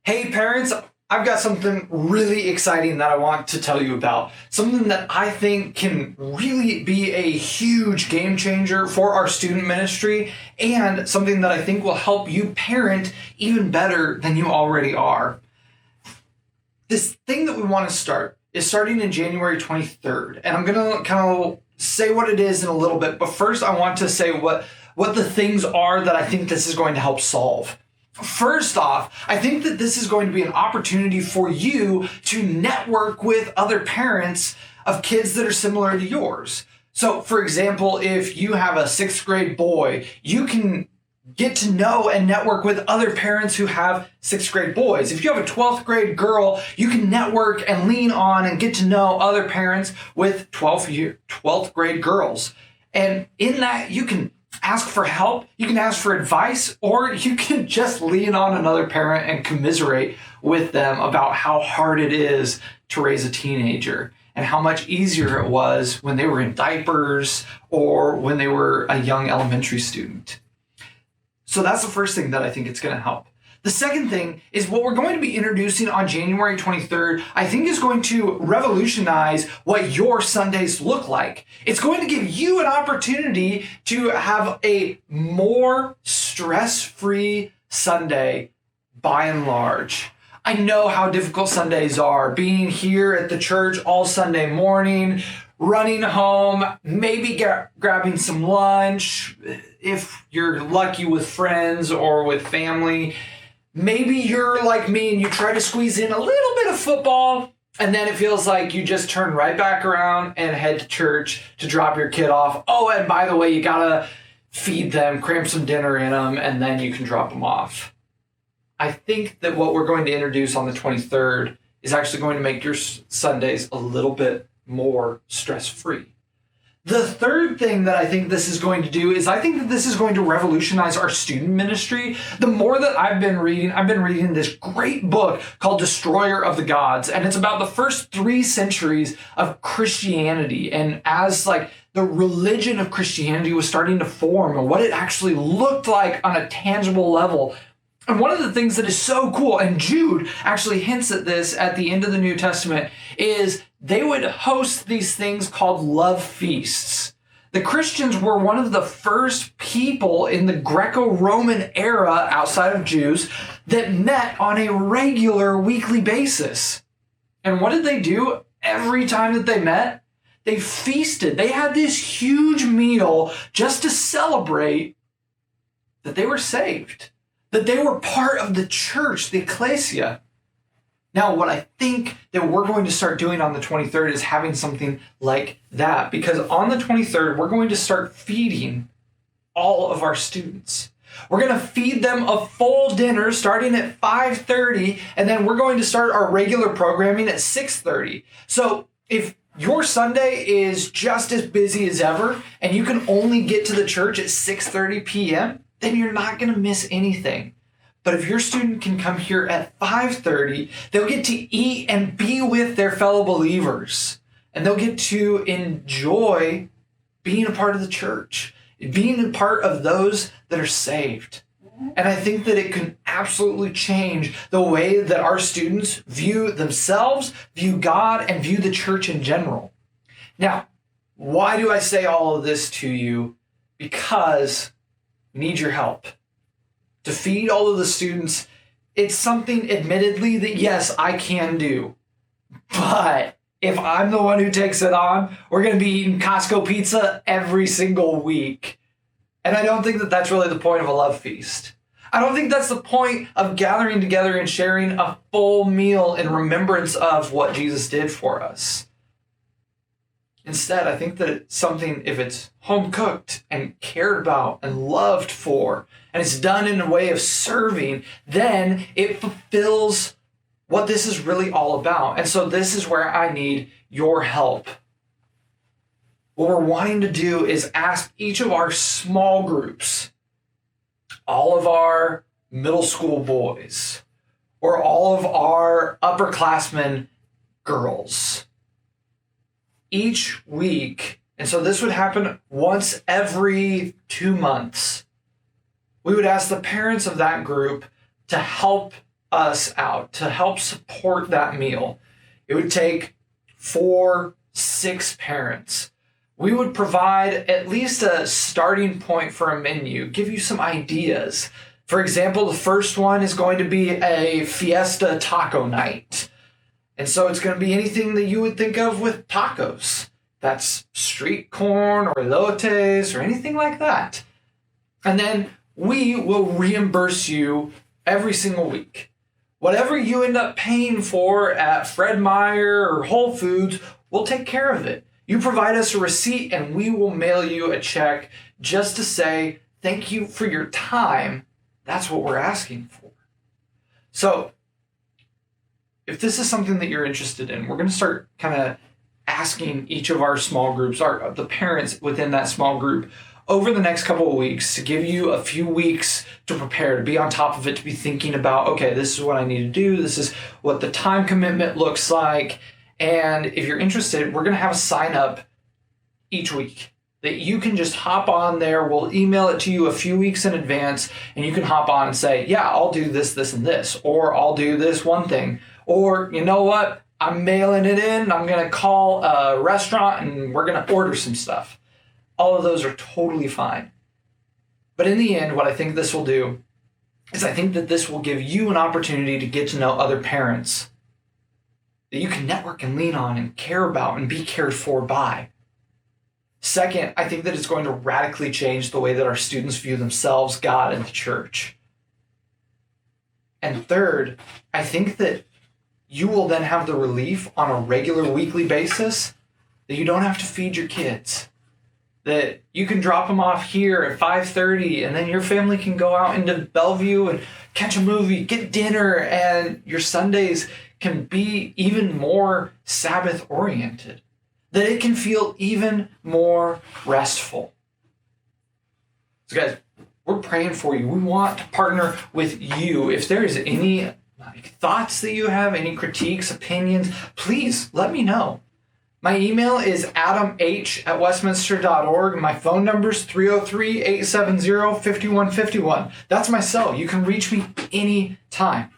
Hey parents, I've got something really exciting that I want to tell you about. Something that I think can really be a huge game changer for our student ministry, and something that I think will help you parent even better than you already are. This thing that we want to start is starting in January 23rd, and I'm going to kind of say what it is in a little bit, but first I want to say what the things are that I think this is going to help solve. First off, I think that this is going to be an opportunity for you to network with other parents of kids that are similar to yours. So, for example, if you have a 6th grade boy, you can get to know and network with other parents who have 6th grade boys. If you have a 12th grade girl, you can network and lean on and get to know other parents with 12th grade girls. And in that, you can ask for help, you can ask for advice, or you can just lean on another parent and commiserate with them about how hard it is to raise a teenager and how much easier it was when they were in diapers or when they were a young elementary student. So that's the first thing that I think it's going to help. The second thing is what we're going to be introducing on January 23rd, I think is going to revolutionize what your Sundays look like. It's going to give you an opportunity to have a more stress-free Sunday by and large. I know how difficult Sundays are, being here at the church all Sunday morning, running home, maybe grabbing some lunch, if you're lucky with friends or with family. Maybe you're like me and you try to squeeze in a little bit of football, and then it feels like you just turn right back around and head to church to drop your kid off. Oh, and by the way, you gotta feed them, cram some dinner in them, and then you can drop them off. I think that what we're going to introduce on the 23rd is actually going to make your Sundays a little bit more stress-free. The third thing that I think this is going to do is I think that this is going to revolutionize our student ministry. The more that I've been reading this great book called Destroyer of the Gods, and it's about the first 3 centuries of Christianity, and as like the religion of Christianity was starting to form and what it actually looked like on a tangible level. And one of the things that is so cool, and Jude actually hints at this at the end of the New Testament, is they would host these things called love feasts. The Christians were one of the first people in the Greco-Roman era outside of Jews that met on a regular weekly basis. And what did they do every time that they met? They feasted. They had this huge meal just to celebrate that they were saved, that they were part of the church, the ecclesia. Now, what I think that we're going to start doing on the 23rd is having something like that, because on the 23rd, we're going to start feeding all of our students. We're going to feed them a full dinner starting at 5:30, and then we're going to start our regular programming at 6:30. So if your Sunday is just as busy as ever, and you can only get to the church at 6:30 p.m., then you're not going to miss anything. But if your student can come here at 5:30, they'll get to eat and be with their fellow believers. And they'll get to enjoy being a part of the church, being a part of those that are saved. And I think that it can absolutely change the way that our students view themselves, view God, and view the church in general. Now, why do I say all of this to you? Because we need your help. To feed all of the students, it's something, admittedly, that yes, I can do. But if I'm the one who takes it on, we're going to be eating Costco pizza every single week. And I don't think that that's really the point of a love feast. I don't think that's the point of gathering together and sharing a full meal in remembrance of what Jesus did for us. Instead, I think that it's something, if it's home cooked and cared about and loved for, and it's done in a way of serving, then it fulfills what this is really all about. And so this is where I need your help. What we're wanting to do is ask each of our small groups, all of our middle school boys, or all of our upperclassmen girls, each week, and so this would happen once every 2 months, we would ask the parents of that group to help us out to help support that meal, it would take 4, 6 parents. We would provide at least a starting point for a menu, give you some ideas. For example, the first one is going to be a fiesta taco night. And so it's going to be anything that you would think of with tacos. That's street corn or elotes or anything like that. And then we will reimburse you every single week. Whatever you end up paying for at Fred Meyer or Whole Foods, we'll take care of it. You provide us a receipt and we will mail you a check just to say thank you for your time. That's what we're asking for. So if this is something that you're interested in, we're going to start kind of asking each of our small groups, the parents within that small group, over the next couple of weeks to give you a few weeks to prepare, to be on top of it, to be thinking about, okay, this is what I need to do. This is what the time commitment looks like. And if you're interested, we're going to have a sign up each week that you can just hop on there. We'll email it to you a few weeks in advance and you can hop on and say, yeah, I'll do this, this, and this, or I'll do this one thing. Or you know what? I'm mailing it in. I'm going to call a restaurant and we're going to order some stuff. All of those are totally fine. But in the end, what I think this will do is I think that this will give you an opportunity to get to know other parents that you can network and lean on and care about and be cared for by. Second, I think that it's going to radically change the way that our students view themselves, God, and the church. And third, I think that you will then have the relief on a regular weekly basis that you don't have to feed your kids. That you can drop them off here at 5:30 and then your family can go out into Bellevue and catch a movie, get dinner, and your Sundays can be even more Sabbath oriented. That it can feel even more restful. So guys, we're praying for you. We want to partner with you. If there is any thoughts that you have, any critiques, opinions, please let me know. My email is adamh@westminster.org. My phone number is 303-870-5151. That's my cell. You can reach me anytime.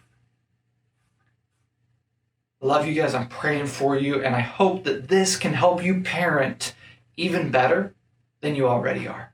I love you guys. I'm praying for you, and I hope that this can help you parent even better than you already are.